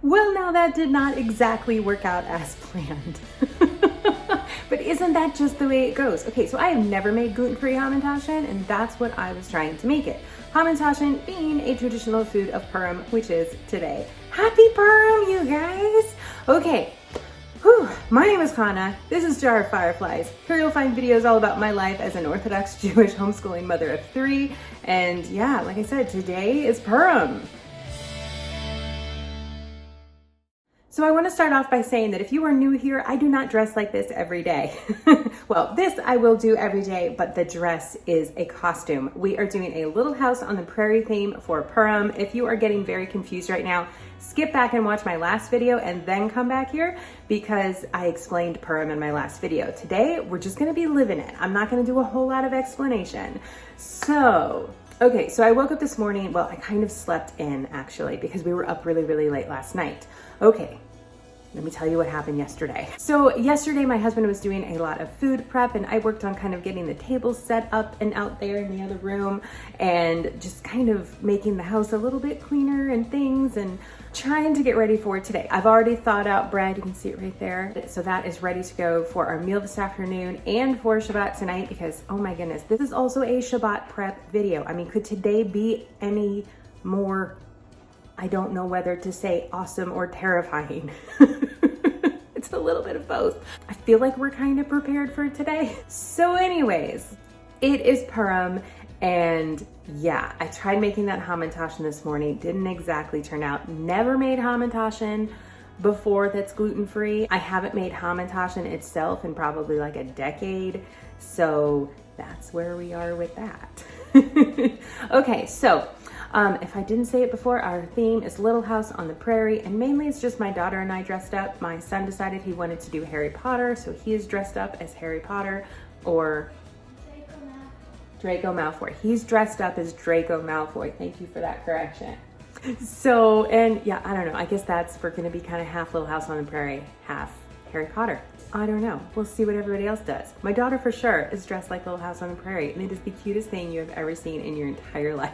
Well, now that did not exactly work out as planned. But isn't that just the way it goes? Okay, so I have never made gluten-free hamentaschen, and that's what I was trying to make it. Hamentaschen being a traditional food of Purim, which is today. Happy Purim, you guys! Okay, whew. My name is Kana. This is Jar of Fireflies. Here you'll find videos all about my life as an Orthodox Jewish homeschooling mother of 3. And yeah, like I said, today is Purim. So I want to start off by saying that if you are new here, I do not dress like this every day. Well, this I will do every day, but the dress is a costume. We are doing a Little House on the Prairie theme for Purim. If you are getting very confused right now, skip back and watch my last video and then come back here because I explained Purim in my last video. Today, we're just going to be living it. I'm not going to do a whole lot of explanation. So, okay, so I woke up this morning. Well, I kind of slept in actually because we were up really, really late last night. Okay. let me tell you what happened yesterday. So yesterday my husband was doing a lot of food prep and I worked on kind of getting the tables set up and out there in the other room and just kind of making the house a little bit cleaner and things and trying to get ready for today. I've already thawed out bread, you can see it right there. So that is ready to go for our meal this afternoon and for Shabbat tonight because, oh my goodness, this is also a Shabbat prep video. I mean, could today be any more, I don't know whether to say awesome or terrifying. It's a little bit of both. I feel like we're kind of prepared for today. So anyways, it is Purim and yeah, I tried making that hamentaschen this morning. Didn't exactly turn out. Never made hamentaschen before that's gluten-free. I haven't made hamentaschen itself in probably like a decade. So that's where we are with that. Okay, so if I didn't say it before, our theme is Little House on the Prairie, and mainly it's just my daughter and I dressed up. My son decided he wanted to do Harry Potter, so he is dressed up as Harry Potter, or Draco Malfoy. He's dressed up as Draco Malfoy. Thank you for that correction. So, and yeah, I don't know. I guess we're gonna be kind of half Little House on the Prairie, half Harry Potter. I don't know. We'll see what everybody else does. My daughter for sure is dressed like Little House on the Prairie, and it is the cutest thing you have ever seen in your entire life.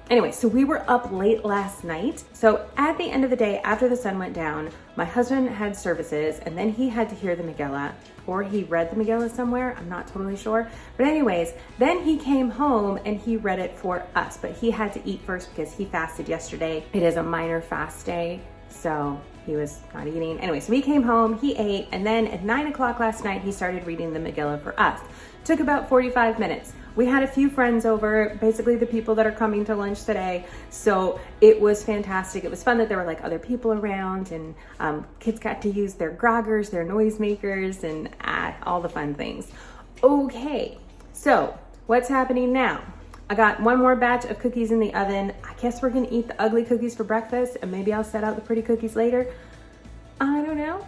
Anyway, so we were up late last night. So at the end of the day, after the sun went down, my husband had services and then he had to hear the Megillah, or he read the Megillah somewhere. I'm not totally sure. But anyways, then he came home and he read it for us, but he had to eat first because he fasted yesterday. It is a minor fast day, so he was not eating. Anyway, so we came home, he ate, and then at 9 o'clock last night, he started reading the Megillah for us. Took about 45 minutes. We had a few friends over, basically the people that are coming to lunch today. So it was fantastic. It was fun that there were like other people around and kids got to use their groggers, their noisemakers, and all the fun things. Okay, so what's happening now? I got one more batch of cookies in the oven. I guess we're gonna eat the ugly cookies for breakfast and maybe I'll set out the pretty cookies later. I don't know.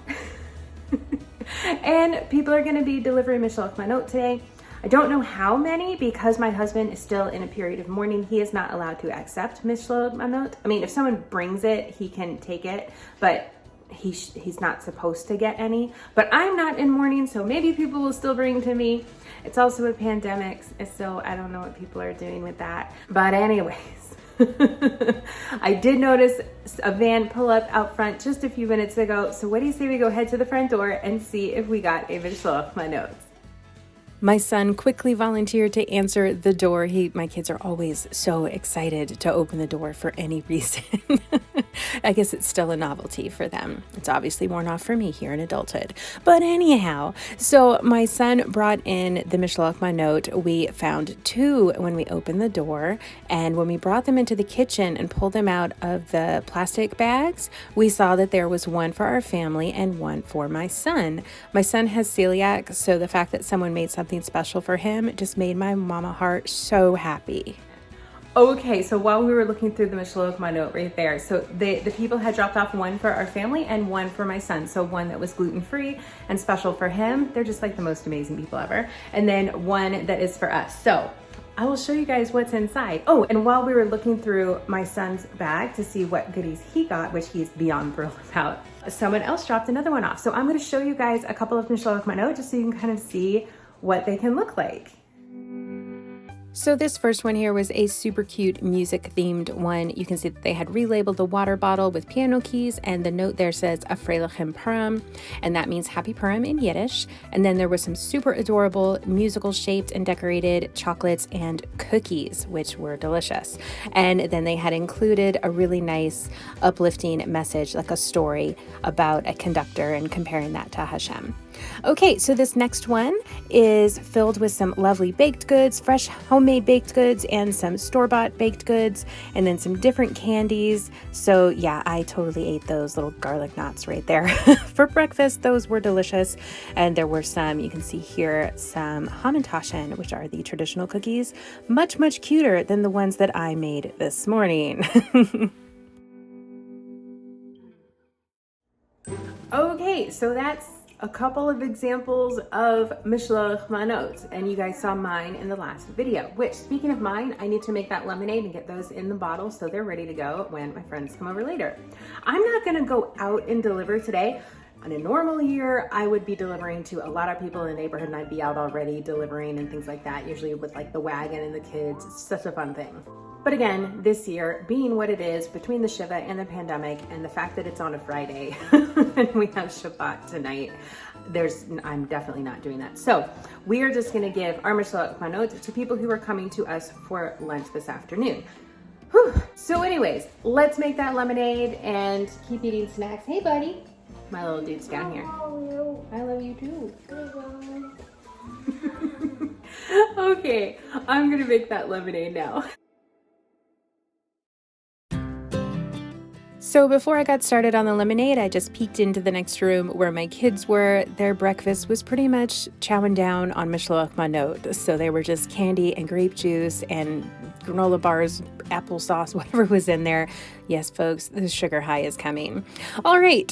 And people are gonna be delivering Mishloach Manot today. I don't know how many because my husband is still in a period of mourning. He is not allowed to accept Mishloach Manot. I mean, if someone brings it, he can take it, but he's not supposed to get any. But I'm not in mourning, so maybe people will still bring to me. It's also a pandemic, so I don't know what people are doing with that. But anyways, I did notice a van pull up out front just a few minutes ago. So what do you say we go head to the front door and see if we got a Mishloach Manot? My son quickly volunteered to answer the door. My kids are always so excited to open the door for any reason. I guess it's still a novelty for them. It's obviously worn off for me here in adulthood. But anyhow, so my son brought in the Mishloach Manot. We found two when we opened the door. And when we brought them into the kitchen and pulled them out of the plastic bags, we saw that there was one for our family and one for my son. My son has celiac, so the fact that someone made something special for him just made my mama heart so happy. Okay, so while we were looking through the Mishloach Manot right there, so the people had dropped off one for our family and one for my son. So one that was gluten-free and special for him. They're just like the most amazing people ever. And then one that is for us. So I will show you guys what's inside. Oh, and while we were looking through my son's bag to see what goodies he got, which he's beyond thrilled about, someone else dropped another one off. So I'm gonna show you guys a couple of Mishloach Manot just so you can kind of see what they can look like. So this first one here was a super cute music themed one. You can see that they had relabeled the water bottle with piano keys, and the note there says Afreilichem Purim, and that means Happy Purim in Yiddish. And then there was some super adorable musical shaped and decorated chocolates and cookies, which were delicious. And then they had included a really nice uplifting message, like a story about a conductor and comparing that to Hashem. Okay, so this next one is filled with some lovely baked goods, fresh homemade baked goods, and some store-bought baked goods, and then some different candies. So yeah, I totally ate those little garlic knots right there for breakfast. Those were delicious. And there were some, you can see here, some hamentaschen, which are the traditional cookies, much, much cuter than the ones that I made this morning. Okay, so that's a couple of examples of Mishloach Manot, and you guys saw mine in the last video, which, speaking of mine, I need to make that lemonade and get those in the bottle so they're ready to go when my friends come over later. I'm not gonna go out and deliver today. On a normal year, I would be delivering to a lot of people in the neighborhood, and I'd be out already delivering and things like that, usually with like the wagon and the kids. It's such a fun thing. But again, this year, being what it is, between the Shiva and the pandemic and the fact that it's on a Friday and we have Shabbat tonight, I'm definitely not doing that. So we are just gonna give our Mishloach Manot to people who are coming to us for lunch this afternoon. Whew. So anyways, let's make that lemonade and keep eating snacks. Hey buddy, my little dude's down here. I love you too. Okay, I'm gonna make that lemonade now. So before I got started on the lemonade, I just peeked into the next room where my kids were. Their breakfast was pretty much chowing down on Mishloach Manot. So they were just candy and grape juice and granola bars, applesauce, whatever was in there. Yes, folks, the sugar high is coming. All right.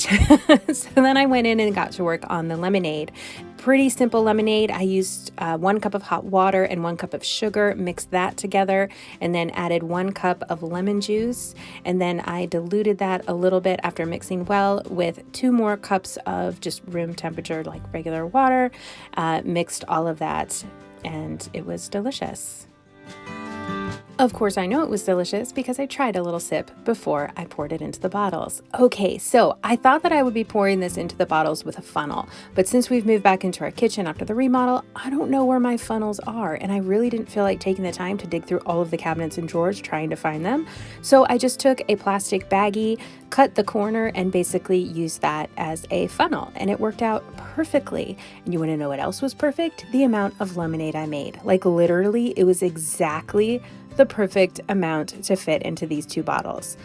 So then I went in and got to work on the lemonade. Pretty simple lemonade. I used 1 cup of hot water and 1 cup of sugar, mixed that together, and then added 1 cup of lemon juice. And then I diluted that a little bit after mixing well with 2 more cups of just room temperature, like regular water. Mixed all of that, and it was delicious. Of course, I know it was delicious because I tried a little sip before I poured it into the bottles. Okay, so I thought that I would be pouring this into the bottles with a funnel, but since we've moved back into our kitchen after the remodel, I don't know where my funnels are, and I really didn't feel like taking the time to dig through all of the cabinets and drawers trying to find them. So I just took a plastic baggie, cut the corner, and basically used that as a funnel, and it worked out perfectly. And you want to know what else was perfect? The amount of lemonade I made. Like literally, it was exactly the perfect amount to fit into these 2 bottles.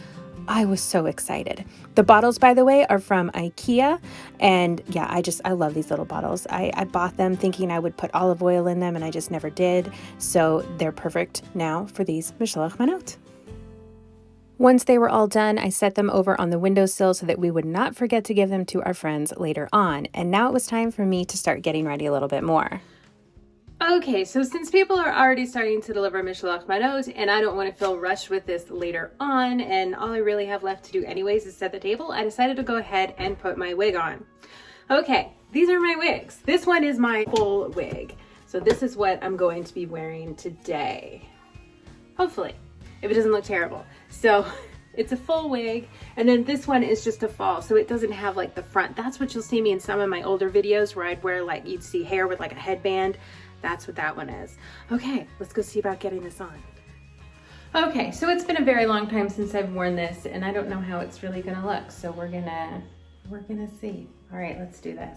I was so excited. The bottles, by the way, are from IKEA, and yeah, I love these little bottles. I bought them thinking I would put olive oil in them, and I just never did. So they're perfect now for these Mishloach Manot. Once they were all done, I set them over on the windowsill so that we would not forget to give them to our friends later on. And now it was time for me to start getting ready a little bit more. Okay, so since people are already starting to deliver Mishloach Manot, and I don't want to feel rushed with this later on, and all I really have left to do anyways is set the table, I decided to go ahead and put my wig on. Okay, these are my wigs. This one is my full wig. So this is what I'm going to be wearing today. Hopefully, if it doesn't look terrible. So it's a full wig, and then this one is just a fall, so it doesn't have like the front. That's what you'll see me in some of my older videos where I'd wear like, you'd see hair with like a headband. That's what that one is. Okay, let's go see about getting this on. Okay, so it's been a very long time since I've worn this, and I don't know how it's really gonna look, so we're gonna see. All right, let's do this.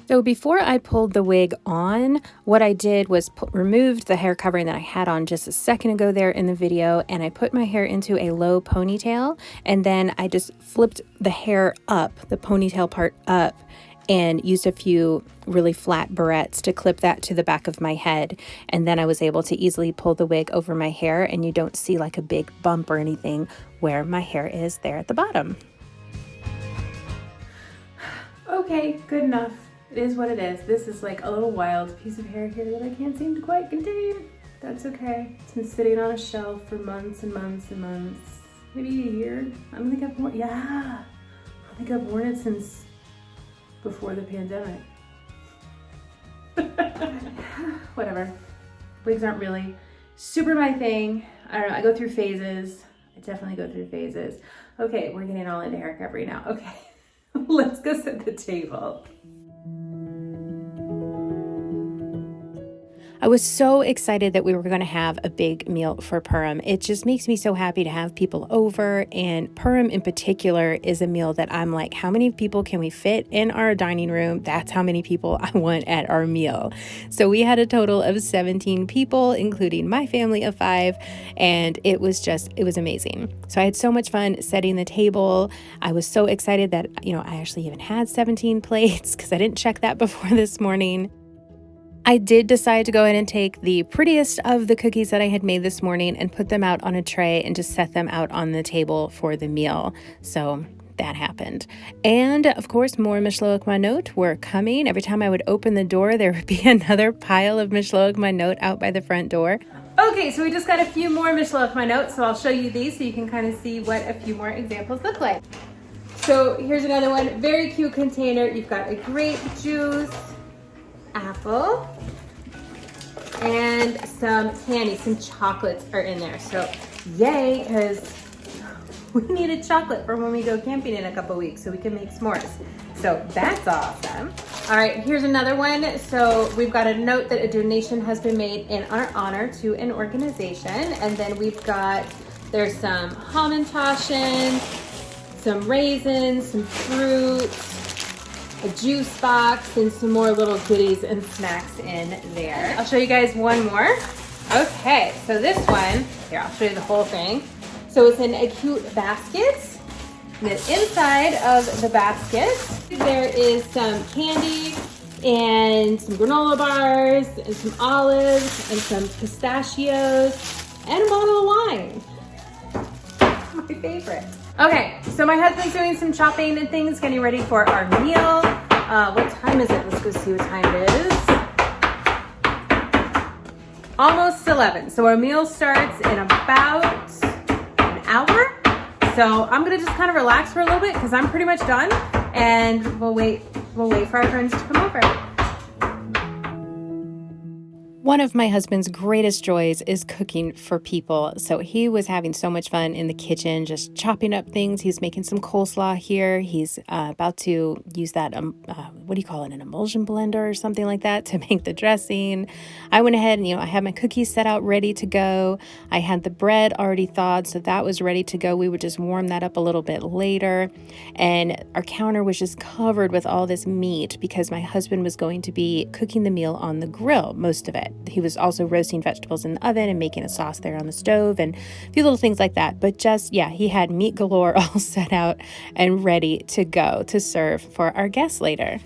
So before I pulled the wig on, what I did was removed the hair covering that I had on just a second ago there in the video, and I put my hair into a low ponytail, and then I just flipped the hair up, the ponytail part up, and used a few really flat barrettes to clip that to the back of my head. And then I was able to easily pull the wig over my hair, and you don't see like a big bump or anything where my hair is there at the bottom. Okay, good enough. It is what it is. This is like a little wild piece of hair here that I can't seem to quite contain. That's okay. It's been sitting on a shelf for months and months and months. Maybe a year. I don't think I've worn, yeah. I think I've worn it since before the pandemic. Whatever. Wigs aren't really super my thing. I don't know, I go through phases. I definitely go through phases. Okay, we're getting all into hair covering now. Okay, let's go set the table. I was so excited that we were going to have a big meal for Purim. It just makes me so happy to have people over, and Purim in particular is a meal that I'm like, how many people can we fit in our dining room? That's how many people I want at our meal. So we had a total of 17 people, including my family of 5, and it was amazing. So I had so much fun setting the table. I was so excited that, I actually even had 17 plates because I didn't check that before this morning. I did decide to go ahead and take the prettiest of the cookies that I had made this morning and put them out on a tray and just set them out on the table for the meal. So that happened. And of course, more Mishloach Manot were coming. Every time I would open the door, there would be another pile of Mishloach Manot out by the front door. Okay, so we just got a few more Mishloach Manot, so I'll show you these so you can kind of see what a few more examples look like. So here's another one, very cute container. You've got a grape juice, apple, and some candy, some chocolates are in there. So yay, because we needed chocolate for when we go camping in a couple weeks so we can make s'mores. So that's awesome. All right, here's another one. So we've got a note that a donation has been made in our honor to an organization. And then we've got, there's some hamentaschen, some raisins, some fruit, a juice box, and some more little goodies and snacks in there. I'll show you guys one more. Okay, so this one, here, I'll show you the whole thing. So it's in a cute basket. And then inside of the basket, there is some candy and some granola bars and some olives and some pistachios and a bottle of wine. My favorite. Okay, so my husband's doing some chopping and things, getting ready for our meal. What time is it? Let's go see what time it is. Almost 11. So our meal starts in about an hour. So I'm gonna just kind of relax for a little bit because I'm pretty much done, and we'll wait for our friends to come over. One of my husband's greatest joys is cooking for people. So he was having so much fun in the kitchen, just chopping up things. He's making some coleslaw here. He's about to use that, what do you call it, an emulsion blender or something like that to make the dressing. I went ahead and, I had my cookies set out ready to go. I had the bread already thawed, so that was ready to go. We would just warm that up a little bit later. And our counter was just covered with all this meat because my husband was going to be cooking the meal on the grill, most of it. He was also roasting vegetables in the oven and making a sauce there on the stove and a few little things like that. But just, he had meat galore all set out and ready to go to serve for our guests later.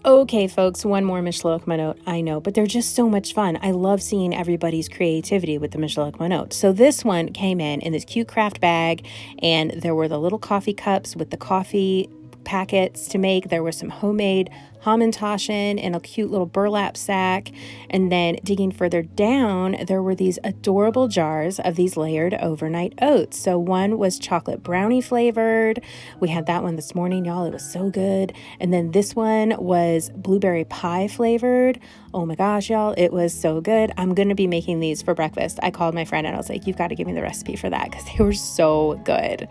Okay, folks, one more Mishloach Manot, I know, but they're just so much fun. I love seeing everybody's creativity with the Mishloach Manot. So this one came in this cute craft bag, and there were the little coffee cups with the coffee packets to make. There was some homemade hamentaschen in a cute little burlap sack. And then digging further down, there were these adorable jars of these layered overnight oats. So one was chocolate brownie flavored. We had that one this morning, y'all. It was so good. And then this one was blueberry pie flavored. Oh my gosh, y'all, it was so good. I'm going to be making these for breakfast. I called my friend and I was like, you've got to give me the recipe for that because they were so good.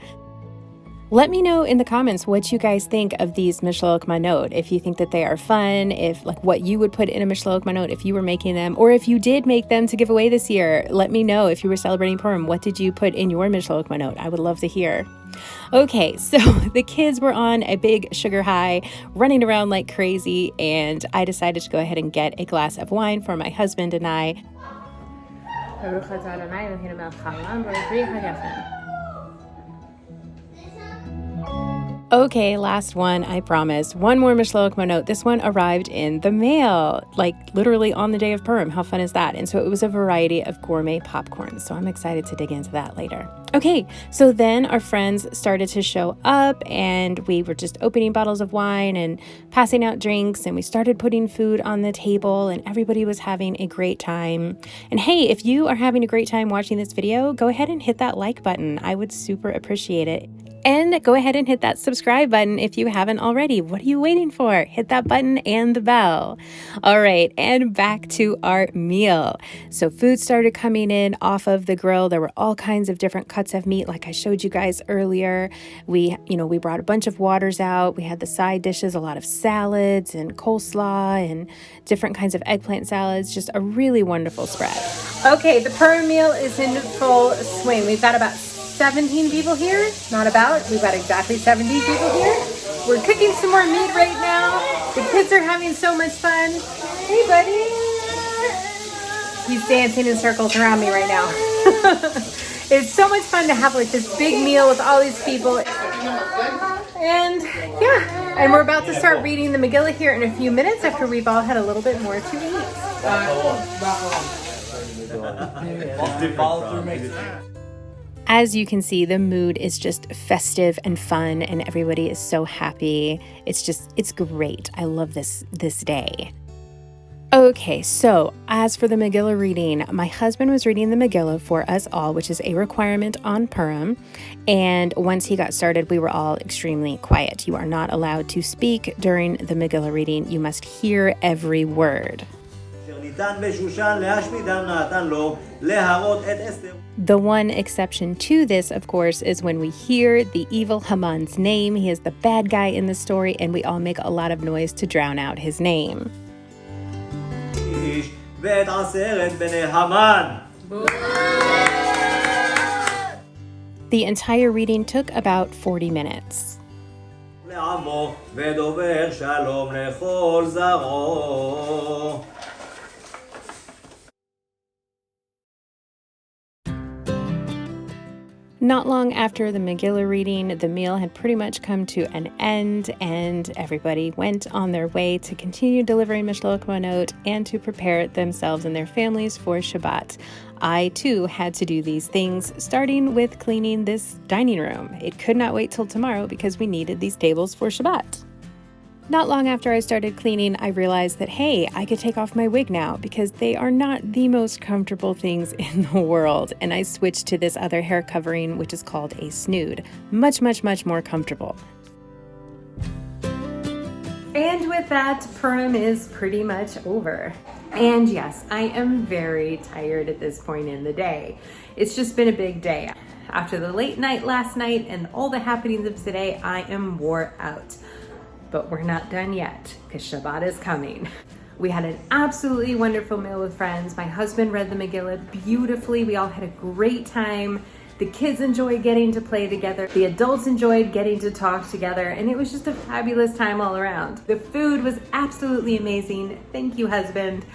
Let me know in the comments what you guys think of these Mishloach Manot. If you think that they are fun, if what you would put in a Mishloach Manot if you were making them, or if you did make them to give away this year. Let me know if you were celebrating Purim. What did you put in your Mishloach Manot? I would love to hear. Okay, so the kids were on a big sugar high, running around like crazy, and I decided to go ahead and get a glass of wine for my husband and I. Okay, last one, I promise. One more Mishloach Manot. This one arrived in the mail, literally on the day of Purim. How fun is that? And so it was a variety of gourmet popcorn. So I'm excited to dig into that later. Okay, so then our friends started to show up and we were just opening bottles of wine and passing out drinks, and we started putting food on the table, and everybody was having a great time. And hey, if you are having a great time watching this video, go ahead and hit that like button. I would super appreciate it. And go ahead and hit that subscribe button if you haven't already. What are you waiting for? Hit that button and the bell. All right, and back to our meal. So food started coming in off of the grill. There were all kinds of different cuts of meat like I showed you guys earlier. We brought a bunch of waters out. We had the side dishes, a lot of salads and coleslaw and different kinds of eggplant salads. Just a really wonderful spread. Okay, the Purim meal is in full swing. We've got about 17 people here, not about, we've got exactly 70 people here. We're cooking some more meat right now. The kids are having so much fun. Hey buddy. He's dancing in circles around me right now. It's so much fun to have this big meal with all these people. And and we're about to start reading the Megillah here in a few minutes after we've all had a little bit more to eat. As you can see, the mood is just festive and fun, and everybody is so happy. It's great. I love this day. Okay, so as for the Megillah reading, my husband was reading the Megillah for us all, which is a requirement on Purim. And once he got started, we were all extremely quiet. You are not allowed to speak during the Megillah reading. You must hear every word. The one exception to this, of course, is when we hear the evil Haman's name. He is the bad guy in the story, and we all make a lot of noise to drown out his name. The entire reading took about 40 minutes. Not long after the Megillah reading, the meal had pretty much come to an end, and everybody went on their way to continue delivering Mishloach Manot and to prepare themselves and their families for Shabbat. I, too, had to do these things, starting with cleaning this dining room. It could not wait till tomorrow because we needed these tables for Shabbat. Not long after I started cleaning, I realized that, hey, I could take off my wig now because they are not the most comfortable things in the world. And I switched to this other hair covering, which is called a snood. Much, much, much more comfortable. And with that, Purim is pretty much over. And yes, I am very tired at this point in the day. It's just been a big day. After the late night last night and all the happenings of today, I am wore out. But we're not done yet, because Shabbat is coming. We had an absolutely wonderful meal with friends. My husband read the Megillah beautifully. We all had a great time. The kids enjoyed getting to play together. The adults enjoyed getting to talk together. And it was just a fabulous time all around. The food was absolutely amazing. Thank you, husband.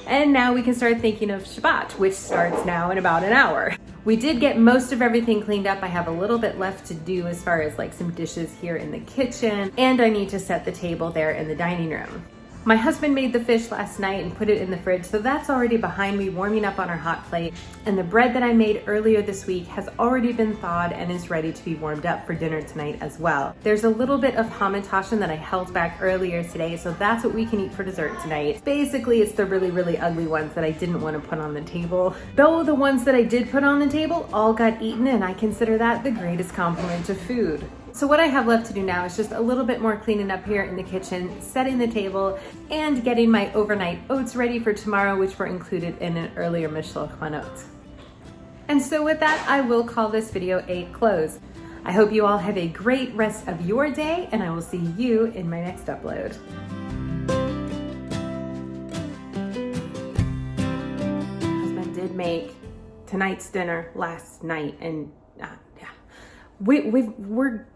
And now we can start thinking of Shabbat, which starts now in about an hour. We did get most of everything cleaned up. I have a little bit left to do as far as like some dishes here in the kitchen, and I need to set the table there in the dining room. My husband made the fish last night and put it in the fridge, so that's already behind me warming up on our hot plate. And the bread that I made earlier this week has already been thawed and is ready to be warmed up for dinner tonight as well. There's a little bit of hamentaschen that I held back earlier today, so that's what we can eat for dessert tonight. Basically, it's the really, really ugly ones that I didn't want to put on the table. Though the ones that I did put on the table all got eaten, and I consider that the greatest compliment to food. So what I have left to do now is just a little bit more cleaning up here in the kitchen, setting the table, and getting my overnight oats ready for tomorrow, which were included in an earlier Mishloach Manot. And so with that, I will call this video a close. I hope you all have a great rest of your day, and I will see you in my next upload. My husband did make tonight's dinner last night, and we're